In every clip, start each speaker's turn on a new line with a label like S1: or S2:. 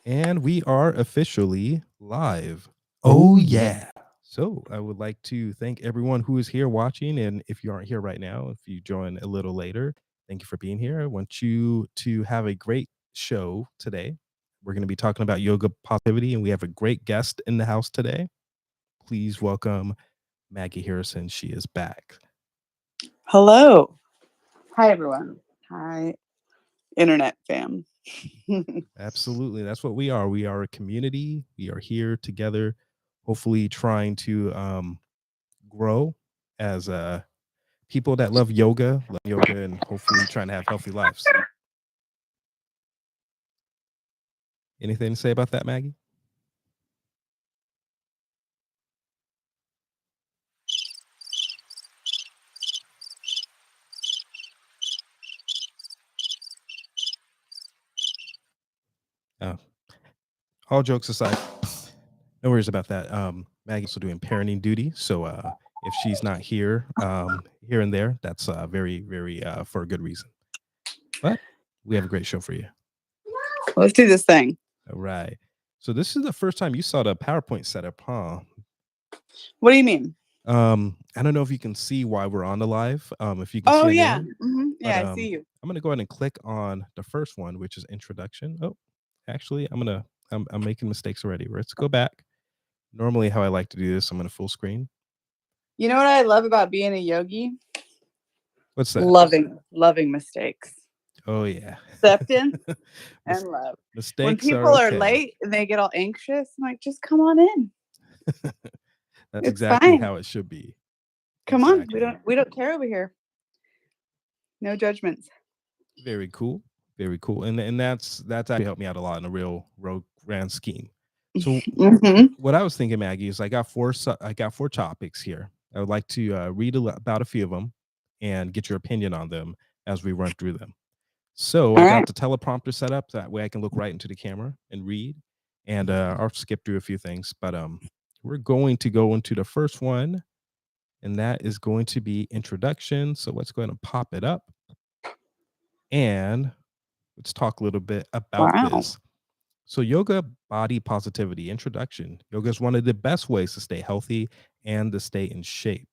S1: And we are officially live.
S2: Oh, yeah.
S1: So I would like to thank everyone who is here watching. And if you aren't here right now, if you join a little later, thank you for being here. I want you to have a great show today. We're going to be talking about yoga positivity, and we have a great guest in the house today. Please welcome Maggie Harrison. She is back.
S3: Hello. Hi, everyone. Hi, internet fam.
S1: Absolutely. That's what we are. We are a community. We are here together, hopefully trying to grow as people that love yoga, and hopefully trying to have healthy lives. Anything to say about that, Maggie? Oh, all jokes aside, no worries about that. Maggie's also doing parenting duty, so if she's not here, here and there, that's very, very for a good reason. But we have a great show for you.
S3: Let's do this thing.
S1: All right. So this is the first time you saw the PowerPoint setup, huh?
S3: What do you mean?
S1: I don't know if you can see why we're on the live. If you can
S3: Oh,
S1: see it
S3: yeah.
S1: there, but
S3: Yeah, I see you.
S1: I'm gonna go ahead and click on the first one, which is introduction. Oh, actually, I'm making mistakes already. Let's go back. Normally, how I like to do this, I'm gonna full screen.
S3: You know what I love about being a yogi?
S1: What's that?
S3: Loving mistakes.
S1: Oh yeah,
S3: Acceptance
S1: Mis-
S3: and love. When
S1: mistakes are
S3: people are
S1: okay.
S3: late and they get all anxious, I'm like, just come on in.
S1: That's
S3: It's
S1: exactly
S3: fine.
S1: how it should be.
S3: Come on.
S1: Exactly.
S3: We don't care over here. No judgments.
S1: Very cool. Very cool. And that's actually helped me out a lot in a real grand scheme. So
S3: hmm
S1: what I was thinking, Maggie, is I got four topics here. I would like to read about a few of them and get your opinion on them as we run through them. So
S3: All
S1: I
S3: right.
S1: got the teleprompter set up that way I can look right into the camera and read. And I'll skip through a few things, but we're going to go into the first one, and that is going to be introduction. So let's go ahead and pop it up, and let's talk a little bit about
S3: Wow.
S1: this. So, yoga body positivity introduction. Yoga is one of the best ways to stay healthy and to stay in shape.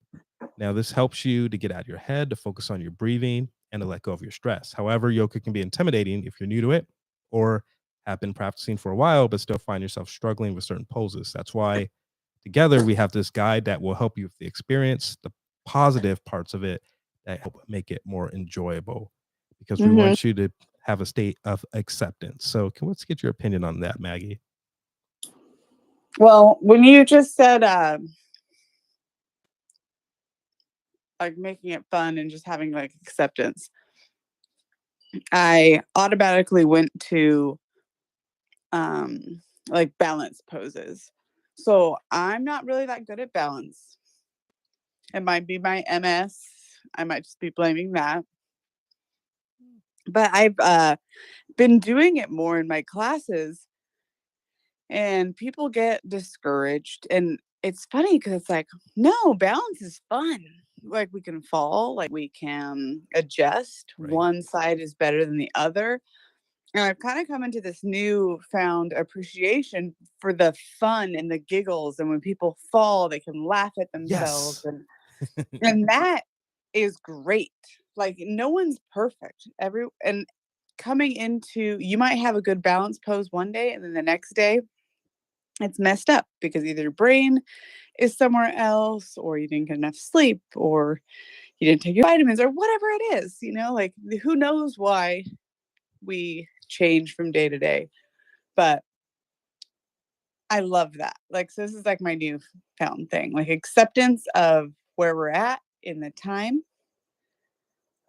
S1: Now, this helps you to get out of your head, to focus on your breathing, and to let go of your stress. However, yoga can be intimidating if you're new to it or have been practicing for a while, but still find yourself struggling with certain poses. That's why together we have this guide that will help you with the experience, the positive parts of it that help make it more enjoyable, because we
S3: hmm
S1: want you to have a state of acceptance. So, let's get your opinion on that, Maggie.
S3: Well, when you just said like making it fun and just having like acceptance, I automatically went to like balance poses. So I'm not really that good at balance. It might be my MS. I might just be blaming that. But I've been doing it more in my classes, and people get discouraged. And it's funny because it's like, no, balance is fun. Like we can fall, like we can adjust.
S1: Right.
S3: One side is better than the other. And I've kind of come into this newfound appreciation for the fun and the giggles. And when people fall, they can laugh at themselves.
S1: Yes.
S3: And that is great. Like no one's perfect. And coming into you might have a good balance pose one day and then the next day it's messed up because either your brain is somewhere else or you didn't get enough sleep or you didn't take your vitamins or whatever it is, like who knows why we change from day to day. But I love that. Like, so this is like my newfound thing, like acceptance of where we're at in the time,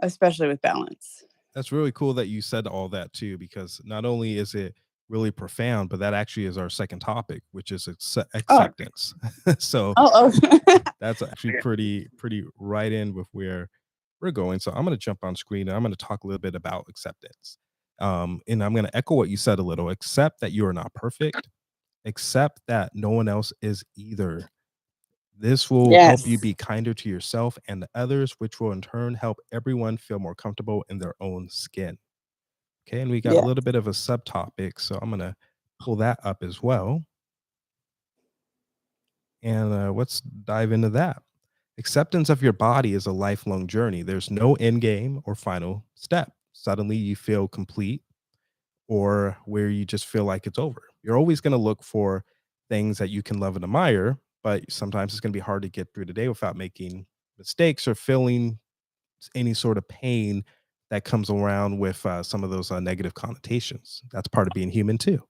S3: especially with balance.
S1: That's really cool that you said all that too, because not only is it really profound, but that actually is our second topic, which is
S3: Oh,
S1: acceptance. So
S3: oh.
S1: that's actually pretty right in with where we're going. So I'm going to jump on screen and I'm going to talk a little bit about acceptance. And I'm going to echo what you said a little. Accept that you are not perfect. Accept that no one else is either. This will help you
S3: Yes.
S1: be kinder to yourself and the others, which will in turn help everyone feel more comfortable in their own skin. Okay, and we got a
S3: Yeah.
S1: little bit of a subtopic, so I'm gonna pull that up as well. And let's dive into that. Acceptance of your body is a lifelong journey. There's no end game or final step. Suddenly you feel complete or where you just feel like it's over. You're always going to look for things that you can love and admire, but sometimes it's going to be hard to get through the day without making mistakes or feeling any sort of pain that comes around with some of those negative connotations. That's part of being human too.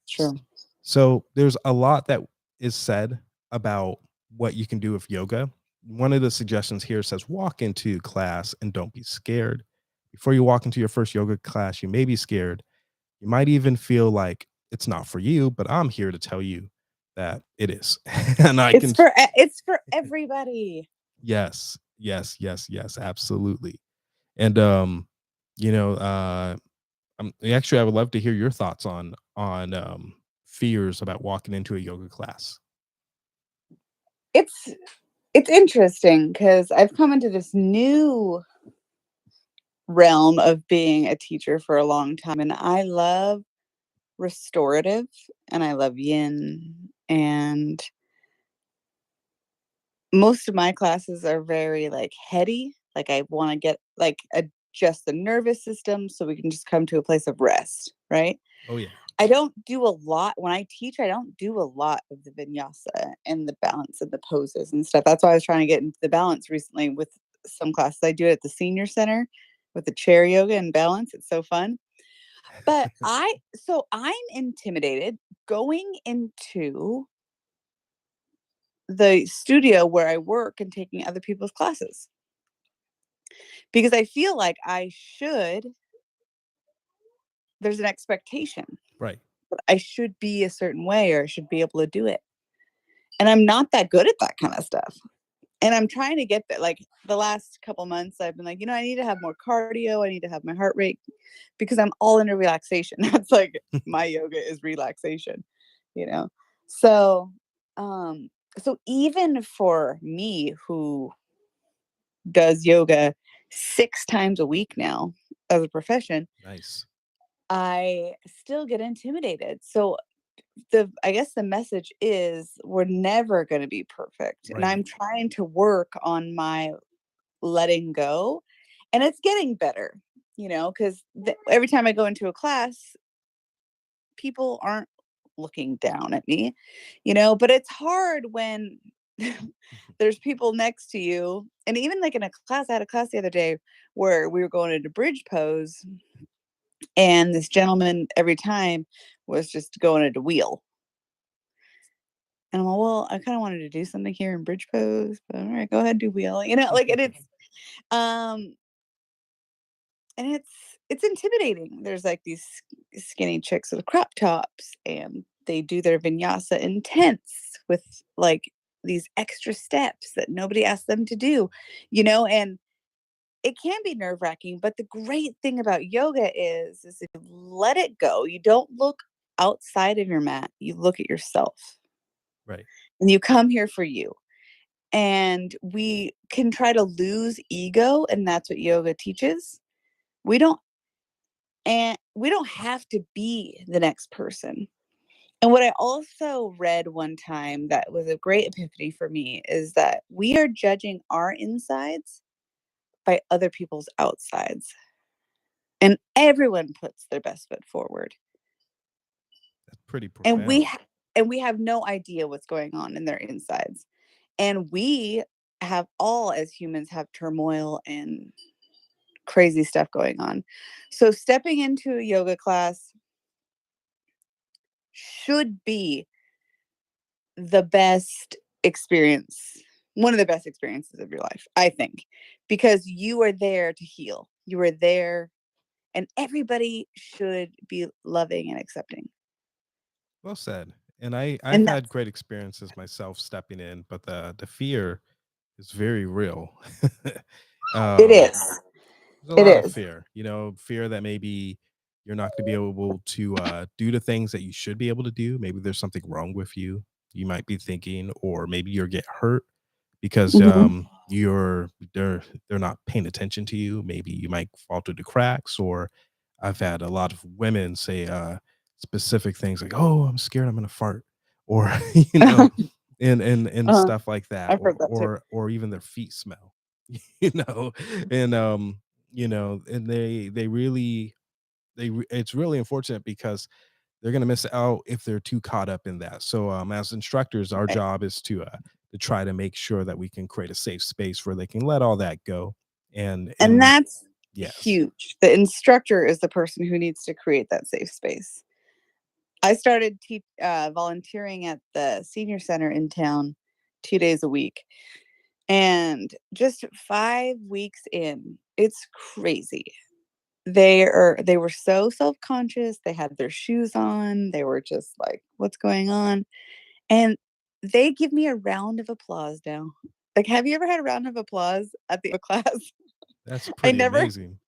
S1: S-
S3: True.
S1: So there's a lot that is said about what you can do with yoga. One of the suggestions here says walk into class and don't be scared. Before you walk into your first yoga class, you may be scared. You might even feel like it's not for you, but I'm here to tell you that it is. And I can,
S3: It's for everybody.
S1: yes, yes, yes, yes, absolutely. And you know, actually I would love to hear your thoughts on fears about walking into a yoga class.
S3: It's it's interesting because I've come into this new realm of being a teacher for a long time, and I love restorative and I love yin, and most of my classes are very like heady. Like I want to get like adjust the nervous system so we can just come to a place of rest, right?
S1: Oh yeah.
S3: I don't do a lot when I teach. I don't do a lot of the vinyasa and the balance and the poses and stuff. That's why I was trying to get into the balance recently with some classes. I do it at the senior center with the chair yoga and balance. It's so fun. But I'm intimidated going into the studio where I work and taking other people's classes because I feel like I should, there's an expectation
S1: Right.
S3: that I should be a certain way or I should be able to do it. And I'm not that good at that kind of stuff. And I'm trying to get there. Like the last couple months, I've been like, I need to have more cardio. I need to have my heart rate because I'm all into relaxation. That's like my yoga is relaxation, you know? So, um, so even for me who does yoga 6 times a week now as a profession,
S1: Nice.
S3: I still get intimidated. So I guess the message is we're never going to be perfect. And
S1: Right.
S3: I'm trying to work on my letting go. And it's getting better, because every time I go into a class, people aren't looking down at me, but it's hard when there's people next to you. And even like in a class, I had a class the other day where we were going into bridge pose, and this gentleman every time was just going into wheel. And I'm like, well, I kind of wanted to do something here in bridge pose, but all right, go ahead, do wheel. Like um and it's intimidating. There's like these skinny chicks with crop tops, and they do their vinyasa intense with like these extra steps that nobody asked them to do, and it can be nerve wracking. But the great thing about yoga is if you let it go, you don't look outside of your mat, you look at yourself,
S1: Right.
S3: and you come here for you. And we can try to lose ego, and that's what yoga teaches. We don't we don't have to be the next person. And what I also read one time that was a great epiphany for me is that we are judging our insides by other people's outsides. And everyone puts their best foot forward.
S1: That's pretty
S3: And
S1: profound.
S3: we have no idea what's going on in their insides. And we have all as humans have turmoil and crazy stuff going on. So stepping into a yoga class should be the best experience, one of the best experiences of your life, I think, because you are there to heal. You are there, and everybody should be loving and accepting.
S1: Well said. And I've
S3: And
S1: had
S3: that's
S1: great experiences myself stepping in, but the fear is very real.
S3: it
S1: um
S3: is.
S1: there's a
S3: It
S1: lot of
S3: is.
S1: fear, fear that maybe you're not going to be able to do the things that you should be able to do. Maybe there's something wrong with you. You might be thinking, or maybe you're get hurt because
S3: Mhm.
S1: you're they're not paying attention to you. Maybe you might fall through the cracks. Or I've had a lot of women say, specific things like, "Oh, I'm scared I'm gonna fart," or, you know, and
S3: Uh-huh.
S1: stuff like that,
S3: I've heard that too.
S1: or even their feet smell, you know, and, and they really it's really unfortunate because they're gonna miss out if they're too caught up in that. So, as instructors, our
S3: Right.
S1: job is to try to make sure that we can create a safe space where they can let all that go,
S3: And
S1: and
S3: that's
S1: yes.
S3: huge. The instructor is the person who needs to create that safe space. I started volunteering at the senior center in town 2 days a week. And just 5 weeks in, it's crazy. They were so self-conscious. They had their shoes on. They were just like, "What's going on?" And they give me a round of applause now. Like, have you ever had a round of applause at the class?
S1: That's
S3: I
S1: pretty
S3: never
S1: amazing.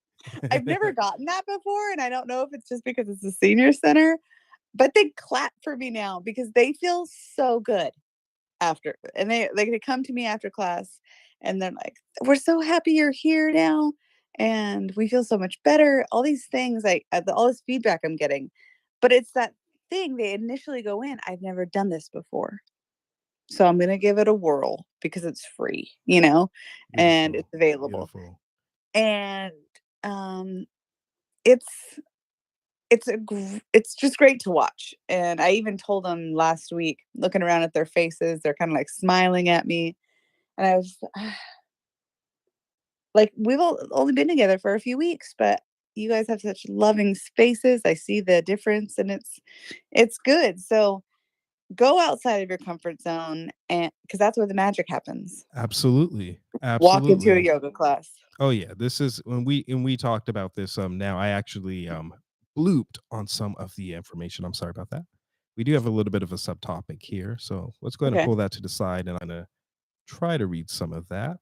S3: I've never gotten that before, and I don't know if it's just because it's a senior center, but they clap for me now because they feel so good after. And they come to me after class and they're like, "We're so happy you're here now, and we feel so much better." All these things, all this feedback I'm getting, but it's that thing they initially go in, "I've never done this before, so I'm gonna give it a whirl because it's free, and
S1: Beautiful,
S3: it's available."
S1: beautiful.
S3: And um, it's it's just great to watch. And I even told them last week, looking around at their faces, they're kind of like smiling at me, and I was like, "We've only been together for a few weeks, but you guys have such loving spaces. I see the difference, and it's good." So go outside of your comfort zone, and because that's where the magic happens.
S1: Absolutely,
S3: Walk into a
S1: absolutely.
S3: yoga class.
S1: Oh yeah, this is when we talked about this. Now I actually blooped on some of the information. I'm sorry about that. We do have a little bit of a subtopic here, so let's go ahead and
S3: Okay.
S1: pull that to the side, and I'm gonna try to read some of that.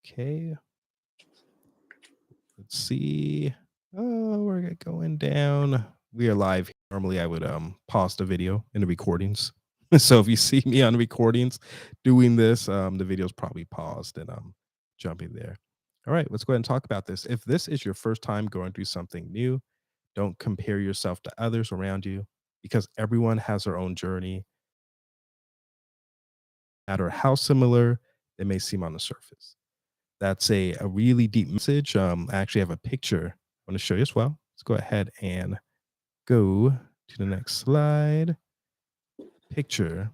S1: Okay, let's see. Oh, we're going down. We are live. Normally, I would pause the video in the recordings. So if you see me on recordings doing this, the video's probably paused and I'm jumping there. All right, let's go ahead and talk about this. If this is your first time going through something new, don't compare yourself to others around you because everyone has their own journey, no matter how similar it may seem on the surface. That's a really deep message. I actually have a picture I want to show you as well. Let's go ahead and go to the next slide. Picture.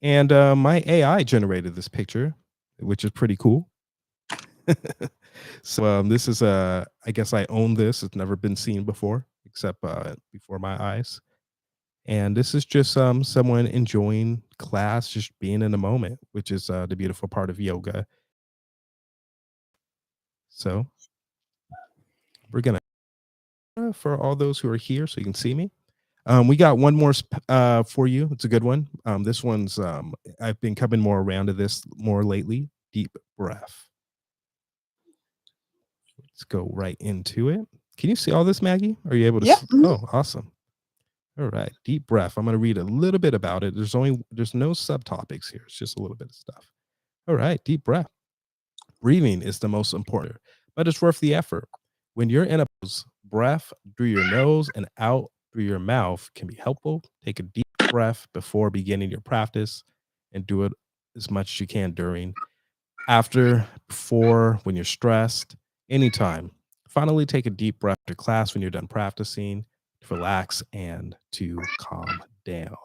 S1: And my AI generated this picture, which is pretty cool. So this is I guess I own this. It's never been seen before, except before my eyes. And this is just someone enjoying class, just being in the moment, which is the beautiful part of yoga. So we're gonna for all those who are here, so you can see me. We got one more for you. It's a good one. This one's I've been coming more around to this more lately. Deep breath. Let's go right into it. Can you see all this, Maggie? Are you able to?
S3: Yep.
S1: Oh, awesome. All right, deep breath. I'm going to read a little bit about it. There's no subtopics here. It's just a little bit of stuff. All right, deep breath. Breathing is the most important, but it's worth the effort. When you're in a pose, breath through your nose and out through your mouth can be helpful. Take a deep breath before beginning your practice and do it as much as you can during, after, before, when you're stressed, anytime. Finally, take a deep breath after class when you're done practicing to relax and to calm down.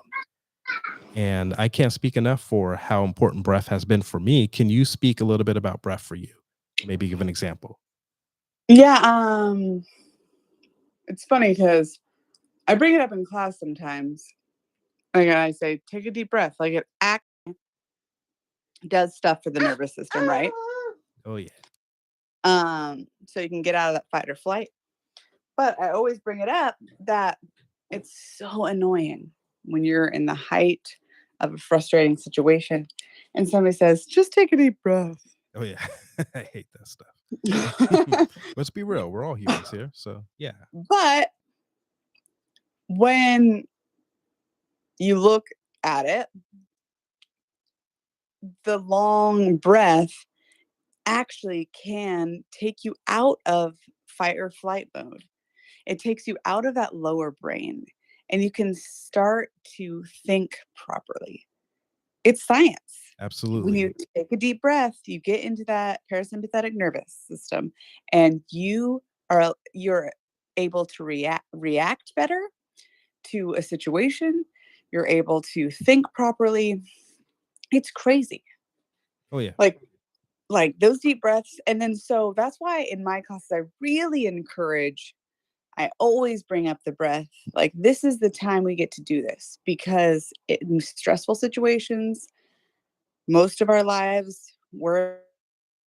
S1: And I can't speak enough for how important breath has been for me. Can you speak a little bit about breath for you? Maybe give an example.
S3: Yeah. It's funny because I bring it up in class sometimes. Like I say, take a deep breath. Like it does stuff for the nervous system, right?
S1: Oh yeah.
S3: So you can get out of that fight or flight. But I always bring it up that it's so annoying when you're in the height of a frustrating situation and somebody says, "Just take a deep breath."
S1: Oh yeah. I hate that stuff. Let's be real. We're all humans here. So yeah.
S3: But when you look at it, the long breath actually can take you out of fight or flight mode. It takes you out of that lower brain and you can start to think properly. It's science. When
S1: Absolutely.
S3: you take a deep breath, you get into that parasympathetic nervous system and you're able to react better to a situation. You're able to think properly. It's crazy.
S1: Oh yeah.
S3: Like those deep breaths. And then so that's why in my classes I really encourage, I always bring up the breath. Like this is the time we get to do this because in stressful situations, most of our lives, we're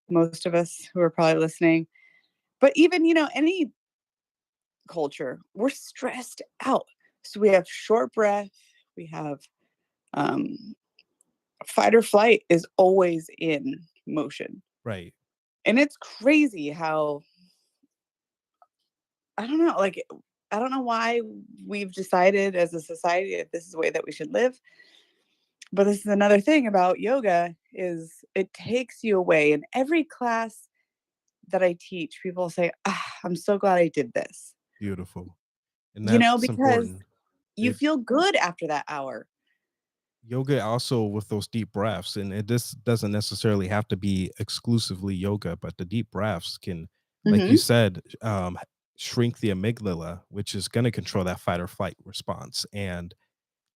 S3: most of us who are probably listening, but even, any culture, we're stressed out. So we have short breath, we have um, fight or flight is always in motion.
S1: Right.
S3: And it's crazy how, I don't know, like, I don't know why we've decided as a society that this is the way that we should live. But this is another thing about yoga is it takes you away. In every class that I teach, people say, I'm so glad I did this.
S1: Beautiful. And that's
S3: Because
S1: important.
S3: you
S1: It
S3: feel good after that hour.
S1: Yoga also with those deep breaths, and this doesn't necessarily have to be exclusively yoga, but the deep breaths can, like you
S3: Mhm.
S1: said, shrink the amygdala, which is going to control that fight or flight response. And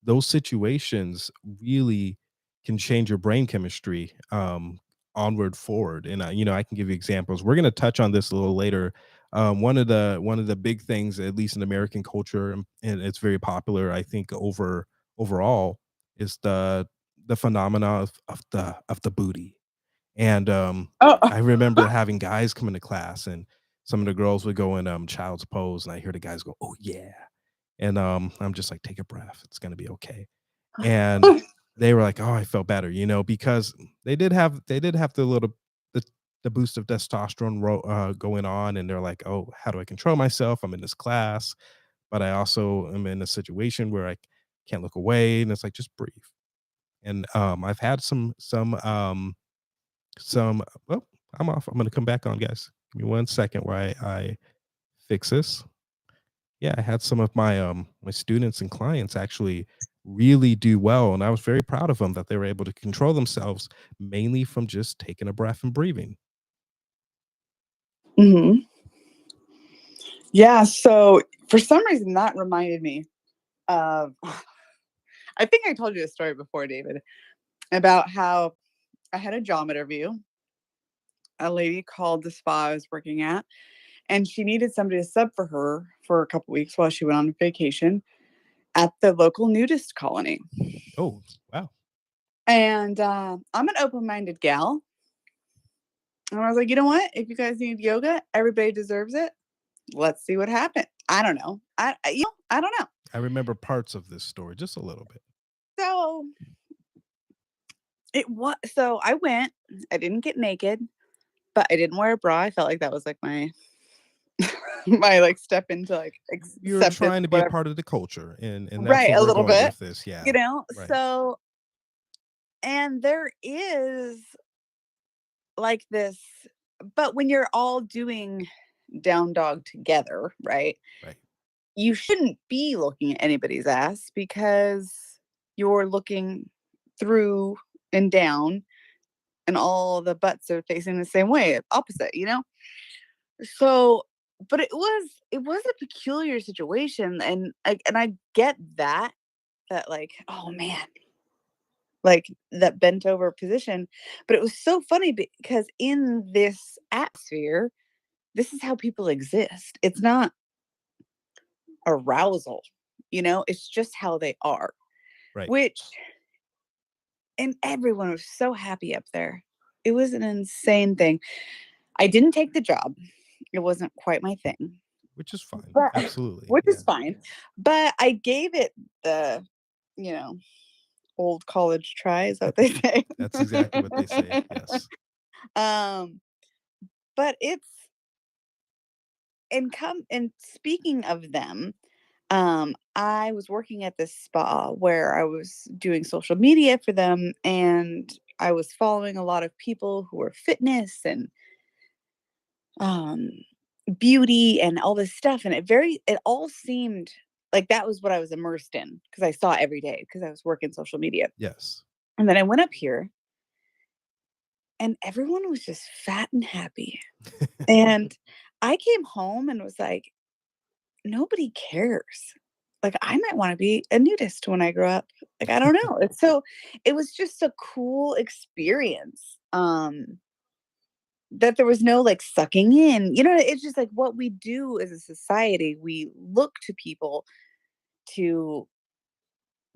S1: those situations really can change your brain chemistry onward forward. And I can give you examples. We're going to touch on this a little later. One of the big things, at least in American culture, and it's very popular, I think, overall, is the phenomena of the booty. And
S3: Oh.
S1: I remember having guys come into class, and some of the girls would go in child's pose, and I hear the guys go, "Oh yeah," and I'm just like, "Take a breath, it's gonna be okay." And they were like, "Oh, I felt better," because they did have the the boost of testosterone going on, and they're like, "Oh, how do I control myself? I'm in this class, but I also am in a situation where I can't look away," and it's like, "Just breathe." And I've had some. Well, I'm off. I'm gonna come back on, guys. Give me 1 second where I fix this. Yeah, I had some of my students and clients actually really do well, and I was very proud of them that they were able to control themselves mainly from just taking a breath and breathing.
S3: Mhm. Yeah, so for some reason that reminded me of I think I told you a story before, David, about how I had a job interview. A lady called the spa I was working at, and she needed somebody to sub for her for a couple weeks while she went on vacation at the local nudist colony.
S1: Oh, wow.
S3: And I'm an open-minded gal, and I was like, you know what? If you guys need yoga, everybody deserves it. Let's see what happens. I don't know. I don't know.
S1: I remember parts of this story just a little bit.
S3: So so I went. I didn't get naked, but I didn't wear a bra. I felt like that was like my my like step into like
S1: You're
S3: acceptance,
S1: trying to be a
S3: whatever.
S1: part of the culture, and that's
S3: Right,
S1: where
S3: a
S1: we're
S3: little
S1: going
S3: bit,
S1: with this. Yeah. Right.
S3: So and there is like this, but when you're all doing down dog together, right?
S1: Right.
S3: You shouldn't be looking at anybody's ass because you're looking through and down and all the butts are facing the same way, opposite. So, but it was a peculiar situation, and I get that like, oh man, like that bent over position, but it was so funny because in this atmosphere, this is how people exist. It's not arousal, it's just how they are,
S1: Right.
S3: which and everyone was so happy up there. It was an insane thing. I didn't take the job. It wasn't quite my thing.
S1: Which is fine.
S3: But
S1: Absolutely.
S3: which
S1: Yeah.
S3: is fine. But I gave it the, you know, old college try, is that what they say?
S1: That's exactly what they say. Yes.
S3: um, but it's and speaking of them, I was working at this spa where I was doing social media for them and I was following a lot of people who were fitness um beauty and all this stuff, and it all seemed like that was what I was immersed in because I saw it every day because I was working social media.
S1: Yes.
S3: And then I went up here and everyone was just fat and happy. And I came home and was like, nobody cares. Like I might want to be a nudist when I grow up. Like I don't know. It was just a cool experience. That there was no like sucking in. It's just like what we do as a society. We look to people to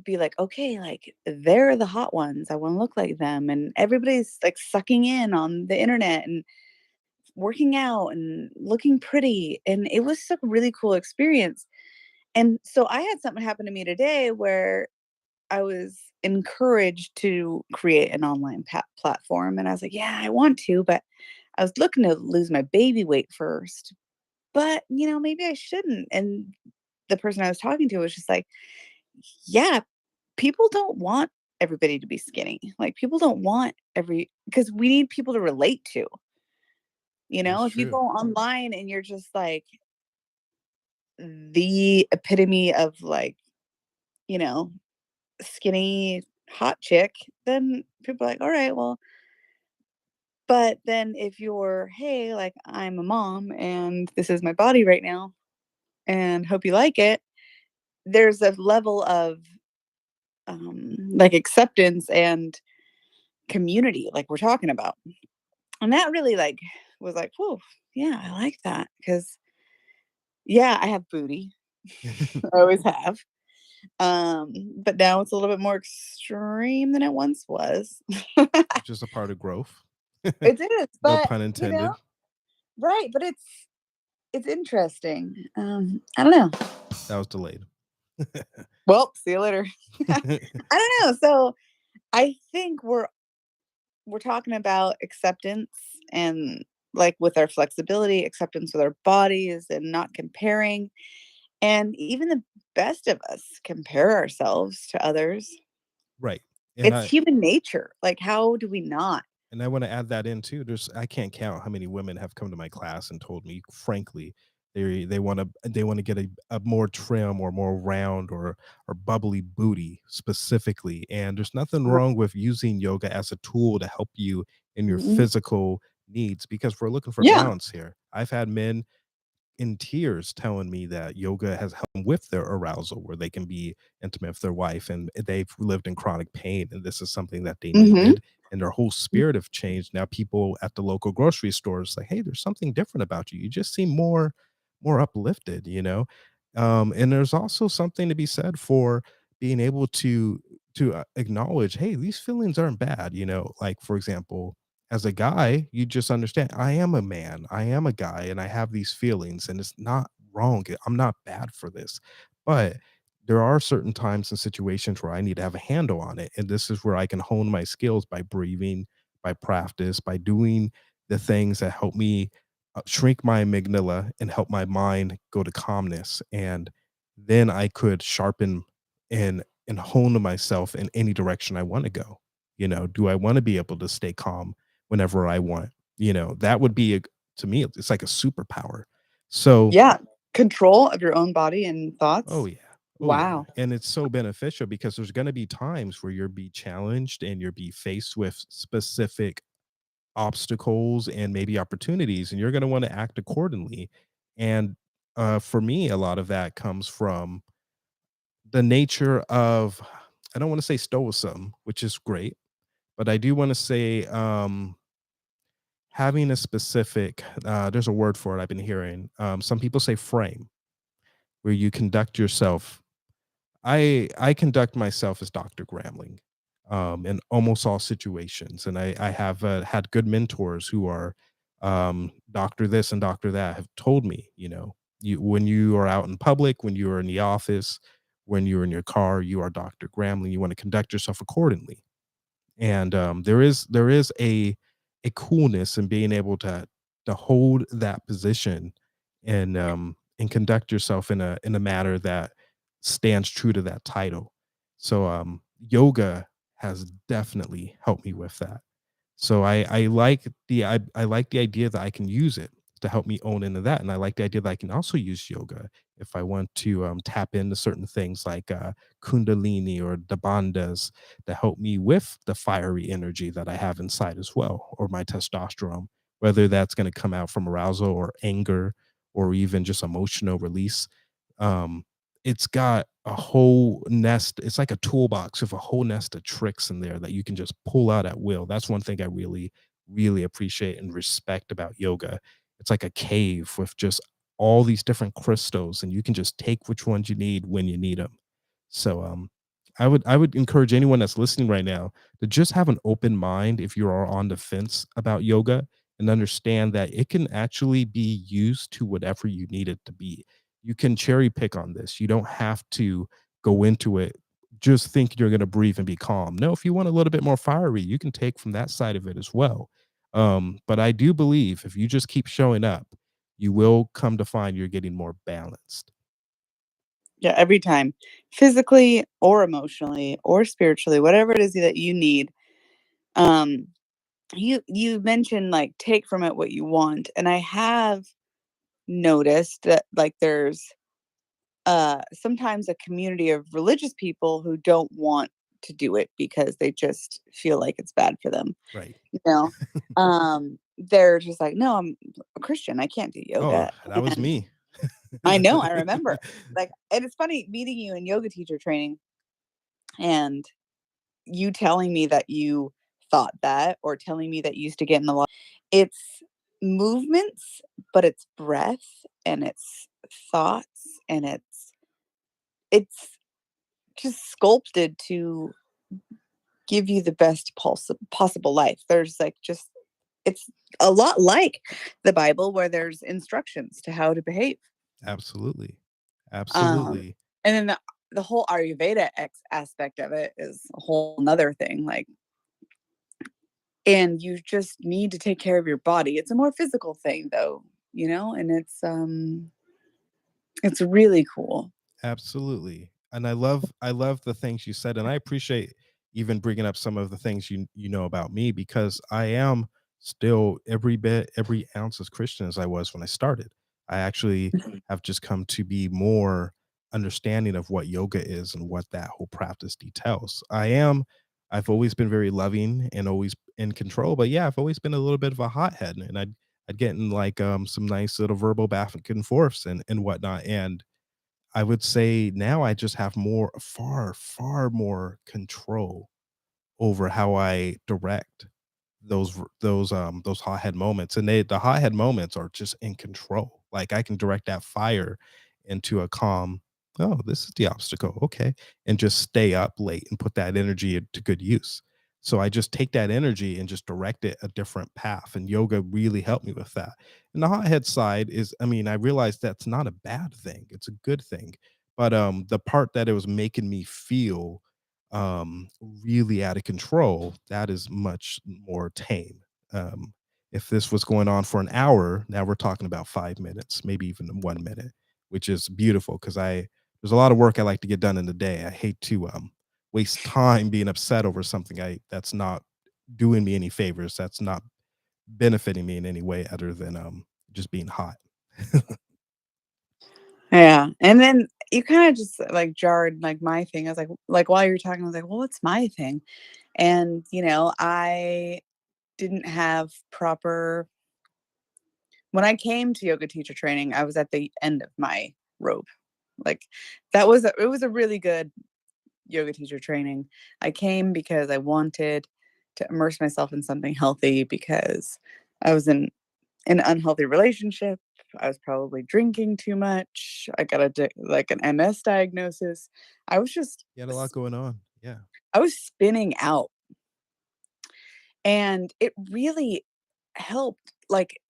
S3: be like, okay, like they're the hot ones. I want to look like them. And everybody's like sucking in on the internet and working out and looking pretty. And it was a really cool experience. And so I had something happen to me today where I was encouraged to create an online platform. And I was like, yeah, I want to, but I was looking to lose my baby weight first. But, maybe I shouldn't. And the person I was talking to was just like, yeah, people don't want everybody to be skinny. Like people don't want because we need people to relate to.
S1: That's
S3: If you go
S1: true.
S3: online and you're just like the epitome of like, you know, skinny hot chick, then people are like, all right, well, but then if you're, hey, like I'm a mom and this is my body right now and hope you like it, there's a level of like acceptance and community like we're talking about. And that really like was like, whoa, yeah, I like that. Because yeah, I have booty. I always have. But now it's a little bit more extreme than it once was.
S1: Which is a part of growth.
S3: It is,
S1: No
S3: but
S1: pun intended.
S3: right, but it's interesting. I don't know.
S1: That was delayed.
S3: Well, see you later. I don't know. So I think we're talking about acceptance and like with our flexibility, acceptance with our bodies and not comparing. And even the best of us compare ourselves to others.
S1: Right. And
S3: It's
S1: I
S3: human nature. Like, how do we not?
S1: and I want to add that in too. I can't count how many women have come to my class and told me frankly they want to get a more trim or more round or bubbly booty specifically. And there's nothing
S3: Uh,
S1: wrong with using yoga as a tool to help you in your
S3: mhm.
S1: physical needs because we're looking for
S3: Yeah.
S1: balance here. I've had men in tears telling me that yoga has helped them with their arousal where they can be intimate with their wife and they've lived in chronic pain and this is something that they
S3: Hmm.
S1: needed and their whole spirit have changed. Now people at the local grocery stores like, hey, there's something different about you. You just seem more uplifted, and there's also something to be said for being able to acknowledge, hey, these feelings aren't bad, like for example, as a guy, you just understand I am a man, I am a guy, and I have these feelings, and it's not wrong. I'm not bad for this. But there are certain times and situations where I need to have a handle on it. And this is where I can hone my skills by breathing, by practice, by doing the things that help me shrink my amygdala and help my mind go to calmness. And then I could sharpen and hone myself in any direction I want to go. Do I want to be able to stay calm whenever I want? That would be to me, it's like a superpower. So,
S3: Yeah. Control of your own body and
S1: oh
S3: thoughts.
S1: yeah. Oh yeah.
S3: Wow.
S1: And it's so beneficial because there's going to be times where you'll be challenged and you'll be faced with specific obstacles and maybe opportunities and you're going to want to act accordingly. And for me, a lot of that comes from the nature of, I don't want to say stoicism, which is great, but I do want to say having a specific there's a word for it I've been hearing. Some people say frame, where you conduct yourself. I conduct myself as Dr. Gramling in almost all situations, and I have had good mentors who are doctor this and doctor that have told me, you when you are out in public, when you are in the office, when you're in your car, you are Dr. Gramling. You want to conduct yourself accordingly. And there is a coolness in being able to hold that position and conduct yourself in a manner that stands true to that title. So yoga has definitely helped me with that. So I like the idea that I can use it to help me own into that. And I like the idea that I can also use yoga if I want to tap into certain things like Kundalini or the bandhas that help me with the fiery energy that I have inside as well, or my testosterone, whether that's going to come out from arousal or anger or even just emotional release. Um, it's got a whole nest. It's like a toolbox with a whole nest of tricks in there that you can just pull out at will. That's one thing I really, really appreciate and respect about yoga. It's like a cave with just all these different crystals, and you can just take which ones you need when you need them. So I would encourage anyone that's listening right now to just have an open mind if you are on the fence about yoga, and understand that it can actually be used to whatever you need it to be. You can cherry pick on this. You don't have to go into it just think you're going to breathe and be calm. No, if you want a little bit more fiery, you can take from that side of it as well. But I do believe if you just keep showing up, you will come to find you're getting more balanced.
S3: Yeah, every time, physically or emotionally or spiritually, whatever it is that you need. Um, you mentioned like take from it what you want, and I have noticed that like there's sometimes a community of religious people who don't want to do it because they just feel like it's bad for them.
S1: Right.
S3: You know, they're just like, no, I'm a Christian. I can't do
S1: Oh,
S3: yoga.
S1: that was
S3: And
S1: me.
S3: I know, I remember. Like, and it's funny meeting you in yoga teacher training and you telling me that you thought that or telling me that you used to get in the lot. It's movements, but it's breath and it's thoughts and it's just sculpted to give you the best possible life. There's like just it's a lot like the Bible where there's instructions to how to behave.
S1: Absolutely.
S3: Um,
S1: Absolutely.
S3: and then the whole Ayurveda aspect of it is a whole another thing. Like, and you just need to take care of your body. It's a more physical thing, though, and it's really cool.
S1: Absolutely. And I love the things you said, and I appreciate even bringing up some of the things you know about me, because I am still every bit every ounce as Christian as I was when I started. I actually have just come to be more understanding of what yoga is and what that whole practice details. I've always been very loving and always in control, but yeah, I've always been a little bit of a hothead, and I'd get in like some nice little verbal back and forths and whatnot. And I would say now I just have far more control over how I direct those hothead moments, and the hothead moments are just in control. Like, I can direct that fire into a calm, "Oh, this is the obstacle, okay," and just stay up late and put that energy into good use. So I just take that energy and just direct it a different path, and yoga really helped me with that. And the hothead side is, I mean, I realized that's not a bad thing, it's a good thing, but, the part that it was making me feel really out of control, that is much more tame. Um, if this was going on for an hour, now we're talking about 5 minutes, maybe even 1 minute, which is beautiful because there's a lot of work I like to get done in the day. I hate to waste time being upset over something I that's not doing me any favors, that's not benefiting me in any way other than just being hot.
S3: Yeah, and then you kinda just, like, jarred, like, my thing. I was like, while you were talking, I was like, "Well, what's my thing?" And, I didn't have proper when I came to yoga teacher training, I was at the end of my rope. Like, it was a really good yoga teacher training. I came because I wanted to immerse myself in something healthy because I was in an unhealthy relationship. I was probably drinking too much. I got like an MS diagnosis. I was just
S1: You had a lot going on. Yeah.
S3: I was spinning out, and it really helped. Like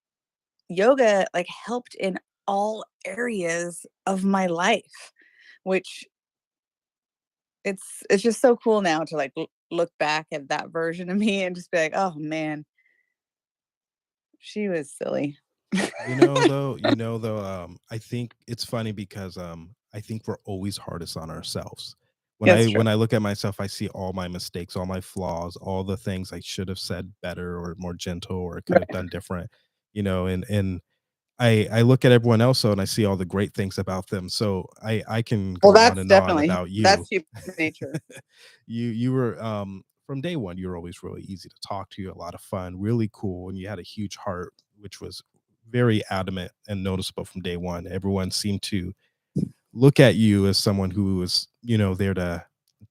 S3: yoga, like helped in all areas of my life, which it's just so cool now to like look back at that version of me and just be like, oh man, she was silly.
S1: I think it's funny because I think we're always hardest on ourselves. When
S3: That's
S1: I
S3: true.
S1: when I look at myself, I see all my mistakes, all my flaws, all the things I should have said better or more gentle or could have
S3: Right.
S1: done different, and I look at everyone else though, and I see all the great things about them. So I can
S3: Well,
S1: go on
S3: that's
S1: and on
S3: definitely
S1: about you.
S3: that's human nature.
S1: You were from day one, you were always really easy to talk to, a lot of fun, really cool, and you had a huge heart, which was very adamant and noticeable from day one. Everyone seemed to look at you as someone who was, there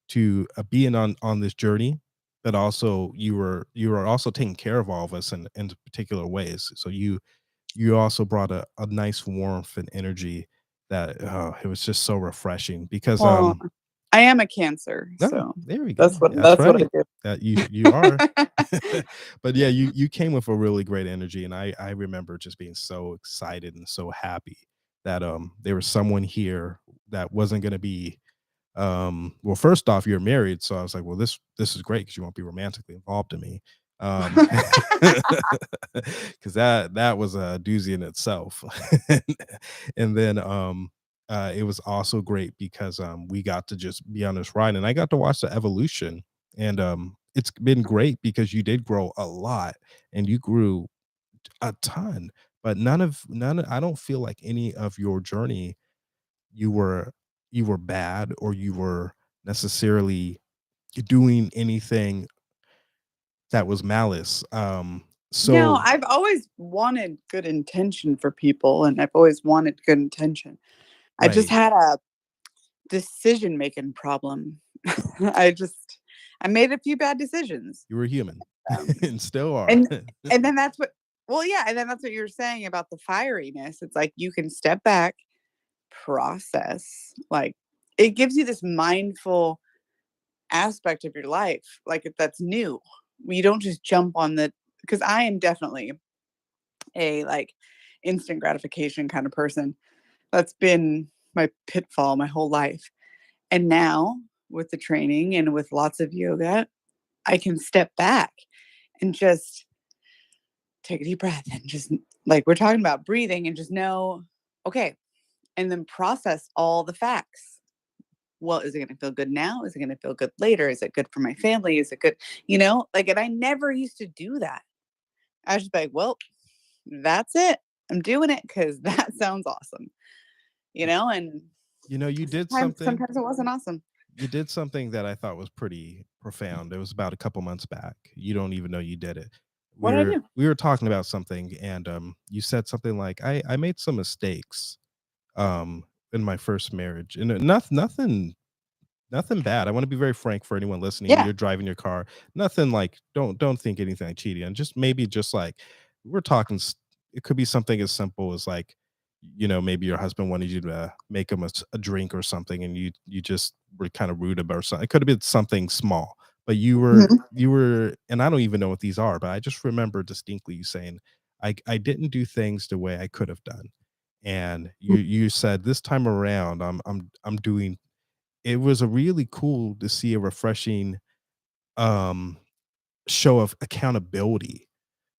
S1: to be in on this journey, but also you were also taking care of all of us in particular ways. So you also brought a nice warmth and energy that it was just so refreshing because
S3: Well, I am a Cancer,
S1: no,
S3: so
S1: there we go.
S3: that's what
S1: That's
S3: that's what I
S1: right.
S3: do.
S1: That you are. But yeah, you came with a really great energy, and I remember just being so excited and so happy that there was someone here that wasn't going to be well, first off, you're married, so I was like, well, this is great because you won't be romantically involved in me. Um because that was a doozy in itself. And then it was also great because we got to just be on this ride and I got to watch the evolution. And it's been great because you did grow a lot and you grew a ton, but I don't feel like any of your journey you were you were bad or you were necessarily doing anything that was malice.
S3: No,
S1: So
S3: I've always wanted good intention for people, and I've always wanted good intention. I just
S1: right,
S3: had a decision-making problem. I just I made a few bad decisions.
S1: you were human
S3: Um,
S1: and still are.
S3: and and then that's what well, yeah, and then that's what you're saying about the fieriness. It's like you can step back, process, like, it gives you this mindful aspect of your life, like, that's new. You don't just jump on the because I am definitely a, like, instant gratification kind of person. That's been my pitfall my whole life. And now with the training and with lots of yoga, I can step back and just take a deep breath and just like we're talking about breathing and just know, okay, and then process all the facts. Well, is it going to feel good now? Is it going to feel good later? Is it good for my family? Is it good? Like, and I never used to do that. I was just like, well, that's it. I'm doing it because that sounds awesome, and
S1: You did
S3: sometimes
S1: something.
S3: sometimes it wasn't awesome.
S1: You did something that I thought was pretty profound. It was about a couple months back. You don't even know you did it.
S3: What
S1: We
S3: did I
S1: were
S3: do?
S1: we were talking about something and you said something like I made some mistakes in my first marriage. And nothing bad. I want to be very frank for anyone listening.
S3: Yeah.
S1: You're driving your car. Nothing like don't think anything like cheating. And just maybe just like we're talking it could be something as simple as like maybe your husband wanted you to make him a drink or something and you just were kind of rude about or something. It could have been something small, but
S3: Mhm.
S1: you were and I don't even know what these are, but I just remember distinctly you saying I didn't do things the way I could have done. And you said this time around I'm doing it was a really cool to see a refreshing, um, show of accountability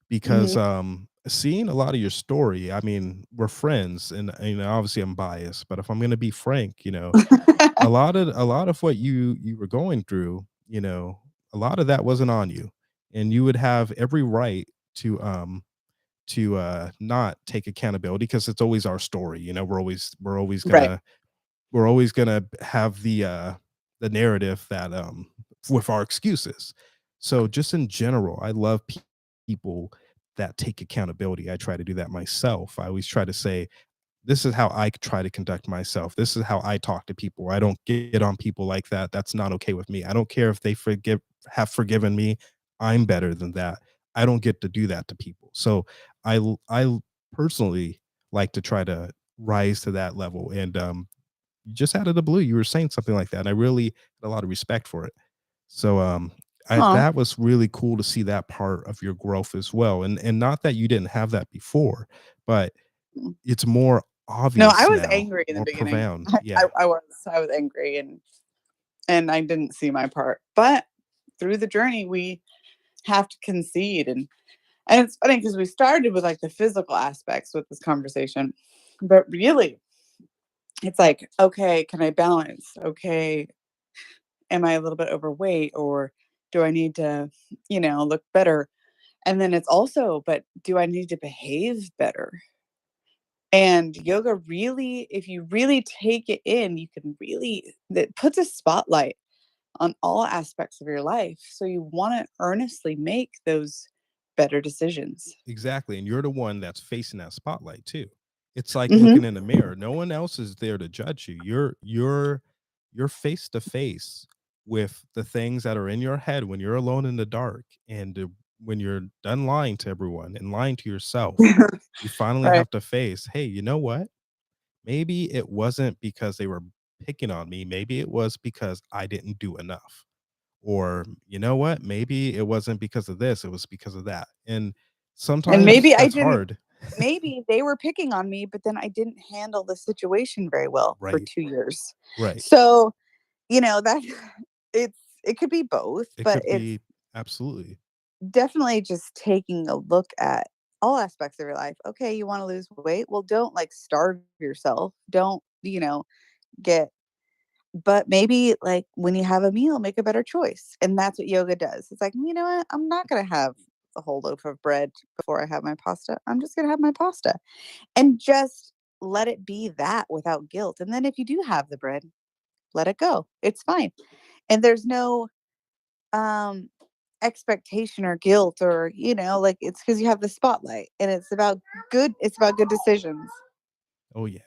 S1: because,
S3: Mhm.
S1: seeing a lot of your story, I mean, we're friends and, obviously I'm biased, but if I'm gonna be frank, a lot of what you were going through, a lot of that wasn't on you, and you would have every right to not take accountability because it's always our story, we're always
S3: Right.
S1: gonna have the narrative that with our excuses. So just in general, I love people that take accountability. I try to do that myself. I always try to say, this is how I try to conduct myself. This is how I talk to people. I don't get on people like that. That's not okay with me. I don't care if they have forgiven me. I'm better than that. I don't get to do that to people. So I personally like to try to rise to that level. And just out of the blue, you were saying something like that, and I really had a lot of respect for it. So,
S3: Aw.
S1: that was really cool to see that part of your growth as well, and not that you didn't have that before, but it's more
S3: No, I
S1: obvious
S3: was
S1: now,
S3: angry in the
S1: more
S3: beginning.
S1: profound.
S3: I I
S1: Yeah.
S3: I was I was angry and I didn't see my part. But through the journey, we have to concede and it's funny because we started with like the physical aspects with this conversation, but really, it's like, okay, can I balance? Okay, am I a little bit overweight or do I need to, look better? And then it's also, but do I need to behave better? And yoga really, if you really take it in, you can really, that puts a spotlight on all aspects of your life. So you want to earnestly make those better decisions.
S1: Exactly, and you're the one that's facing that spotlight too. It's like
S3: Hmm.
S1: looking in the mirror. No one else is there to judge you. You're face to face with the things that are in your head when you're alone in the dark, and when you're done lying to everyone and lying to yourself, you finally
S3: Right.
S1: have to face, hey, you know what? Maybe it wasn't because they were picking on me. Maybe it was because I didn't do enough. Or, you know what? Maybe it wasn't because of this, it was because of that. And
S3: And
S1: sometimes that's hard.
S3: maybe they were picking on me, but then I didn't handle the situation very well for
S1: Right.
S3: 2 years.
S1: Right.
S3: So, that it could be both,
S1: It
S3: but
S1: could
S3: it's
S1: be absolutely.
S3: definitely just taking a look at all aspects of your life. Okay, you want to lose weight? Well, don't like starve yourself. Don't, get, but maybe like when you have a meal, make a better choice. And that's what yoga does. It's like, you know what? I'm not going to have a whole loaf of bread before I have my pasta. I'm just going to have my pasta and just let it be that without guilt. And then if you do have the bread, let it go. It's fine. And there's no um expectation or guilt, or like, it's because you have the spotlight, and it's about good decisions.
S1: Oh yeah.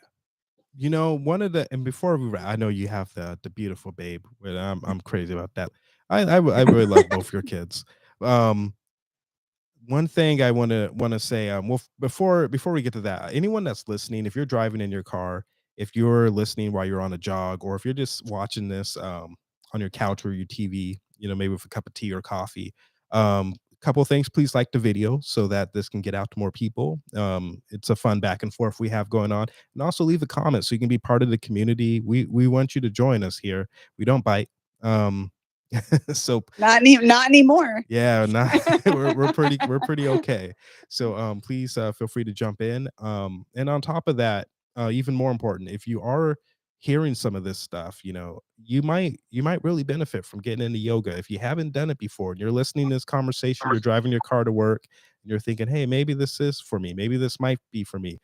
S1: One of the and before we wrap, I know you have the beautiful babe, but I'm crazy about that. I really love both your kids. Um One thing I wanna say, well, before we get to that, anyone that's listening, if you're driving in your car, if you're listening while you're on a jog, or if you're just watching this on your couch or your TV, maybe with a cup of tea or coffee, couple things, please like the video so that this can get out to more people. It's a fun back and forth we have going on, and also leave a comment so you can be part of the community. We want you to join us here. We don't bite. Um, so
S3: Not anymore.
S1: yeah, not we're pretty okay. So please feel free to jump in. And on top of that, even more important, if you are hearing some of this stuff, you might really benefit from getting into yoga. If you haven't done it before and you're listening to this conversation, you're driving your car to work and you're thinking, hey, maybe this is for me, maybe this might be for me.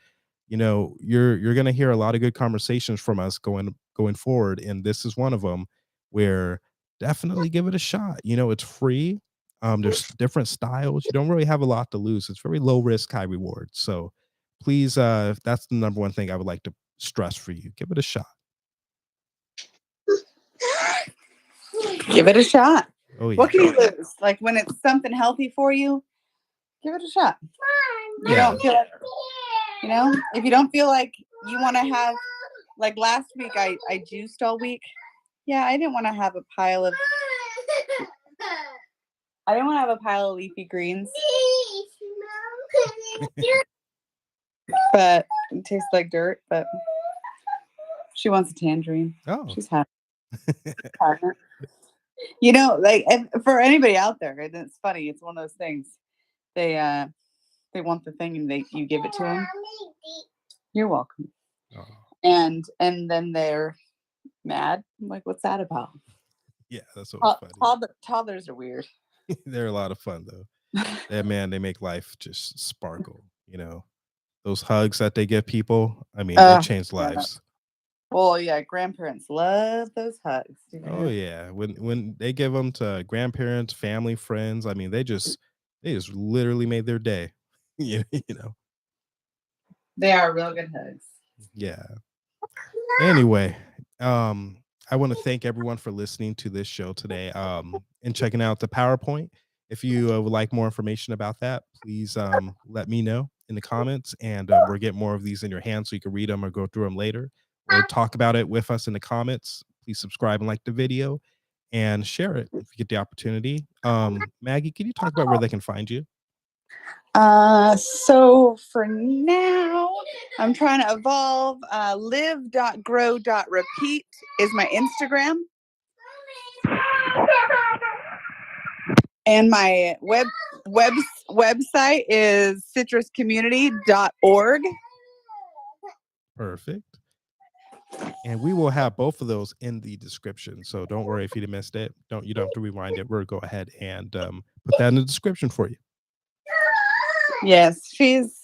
S1: You're going to hear a lot of good conversations from us going forward, and this is one of them where definitely give it a shot. It's free. There's different styles. You don't really have a lot to lose. It's very low risk, high reward. So please, that's the number one thing I would like to stress for you. Give it a shot.
S3: Give it a shot.
S1: Oh
S3: What
S1: yeah.
S3: can you lose? Like, when it's something healthy for you, give it a shot. You
S1: Yeah.
S3: don't feel like, if you don't feel like you want to have, like last week, I juiced all week. Yeah, I didn't want to have a pile of leafy greens, but it tastes like dirt. But she wants a tangerine.
S1: Oh.
S3: She's happy. Like, and for anybody out there, and it's funny. It's one of those things. They want the thing, and you give it to them. You're welcome.
S1: Oh.
S3: And then they're mad. I'm like, what's that about?
S1: Yeah, that's always funny.
S3: Toddlers are weird.
S1: They're a lot of fun though. Man, they make life just sparkle. Those hugs that they give people, I mean, they change
S3: Yeah.
S1: lives.
S3: Well, yeah, grandparents love those hugs.
S1: Oh yeah, when they give them to grandparents, family, friends, I mean, they just literally made their day. You know.
S3: They are real good hugs.
S1: Yeah. Anyway, um, I want to thank everyone for listening to this show today, and checking out the PowerPoint. If you would like more information about that, please let me know in the comments, and we'll get more of these in your hands so you can read them or go through them later, or talk about it with us in the comments. Please subscribe and like the video and share it if you get the opportunity. Maggie, can you talk about where they can find you?
S3: So for now, I'm trying to evolve. Live.grow.repeat is my Instagram. And my website is citruscommunity.org.
S1: Perfect. And we will have both of those in the description. So don't worry if you missed it. You don't have to rewind it. We'll go ahead and put that in the description for you.
S3: Yes, she's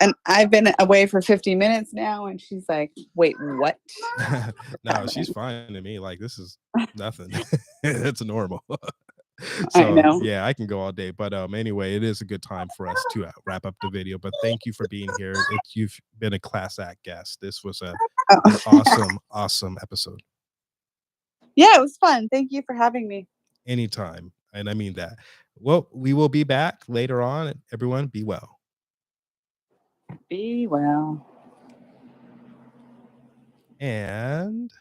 S3: And I've been away for 50 minutes now, and she's like, "Wait, what?"
S1: No, she's fine to me. Like this is nothing. It's normal.
S3: I
S1: So
S3: know.
S1: yeah, I can go all day. But anyway, it is a good time for us to wrap up the video. But thank you for being here. You've been a class act guest. This was an
S3: Oh.
S1: awesome episode.
S3: Yeah, it was fun. Thank you for having me.
S1: Anytime. And I mean that. Well, we will be back later on. Everyone, be well.
S3: Be well.
S1: And